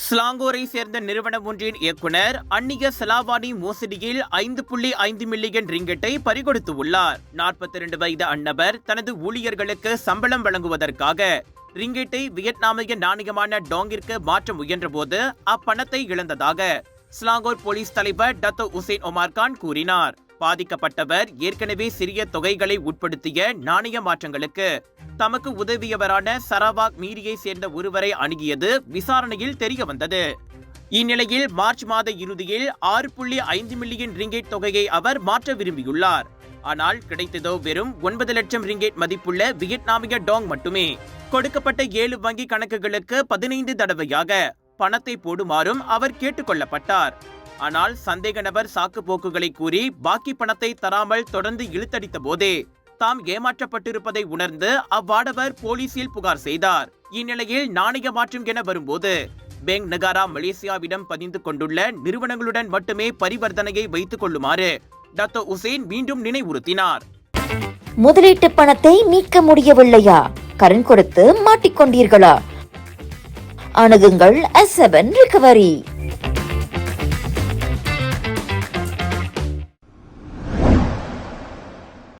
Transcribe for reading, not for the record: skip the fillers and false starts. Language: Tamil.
ஸ்லாங்கூரை சேர்ந்த நிறுவனம் ஒன்றின் இயக்குனர் அந்நிய செலாவணி மோசடியில் 5.5 மில்லியன் ரிங்கெட்டை பறிகொடுத்துள்ளார். 42 வயது அந்நபர் தனது ஊழியர்களுக்கு சம்பளம் வழங்குவதற்காக ரிங்கெட்டை வியட்நாமிய நாணயமான டாங்கிற்கு மாற்ற முயன்றபோது அப்பணத்தை இழந்ததாக ஸ்லாங்கூர் போலீஸ் தலைவர் டத்தோ உசேன் ஒமார் கான் கூறினார். பாதிக்கப்பட்டவர் ஏற்கனவே சிறிய தொகைகளை உட்படுத்திய நாணய மாற்றங்களுக்கு தமக்கு உதவியவரான சரவாக் மீரியை சேர்ந்த ஒருவரை அணுகியது விசாரணையில் தெரியவந்தது. இந்நிலையில் மார்ச் மாத இறுதியில் 6.5 மில்லியன் ரிங்கெட் தொகையை அவர் மாற்ற விரும்பியுள்ளார். ஆனால் கிடைத்ததோ வெறும் 9 லட்சம் ரிங்கெட் மதிப்புள்ள வியட்நாமிய டாங் மட்டுமே. கொடுக்கப்பட்ட 7 வங்கி கணக்குகளுக்கு 15 தடவையாக பணத்தை போடுமாறும் அவர் கேட்டுக் கொள்ளப்பட்டார். ஆனால் சந்தேக நபர் சாக்கு போக்குகளை கூறி பாக்கி பணத்தை தராமல் தொடர்ந்து இழுத்தடித்த போதே தாம் ஏமாற்றப்பட்டிருப்பதை உணர்ந்து அவ்வாடவர் போலீசில் புகார் செய்தார். இந்நிலையில் நாணய மாற்றம் என வரும்போது பேங்க் நகாரா மலேசியாவிடம் பதிந்து கொண்டுள்ள நிறுவனங்களுடன் மட்டுமே பரிவர்த்தனையை வைத்துக் கொள்ளுமாறு டத்தோ உசேன் மீண்டும் நினைவுறுத்தினார். முதலீட்டு பணத்தை மீட்க முடியவில்லையா? கடன் கொடுத்து மாட்டிக்கொண்டீர்களா? அணுகுங்கள் S7 ரிகவரி.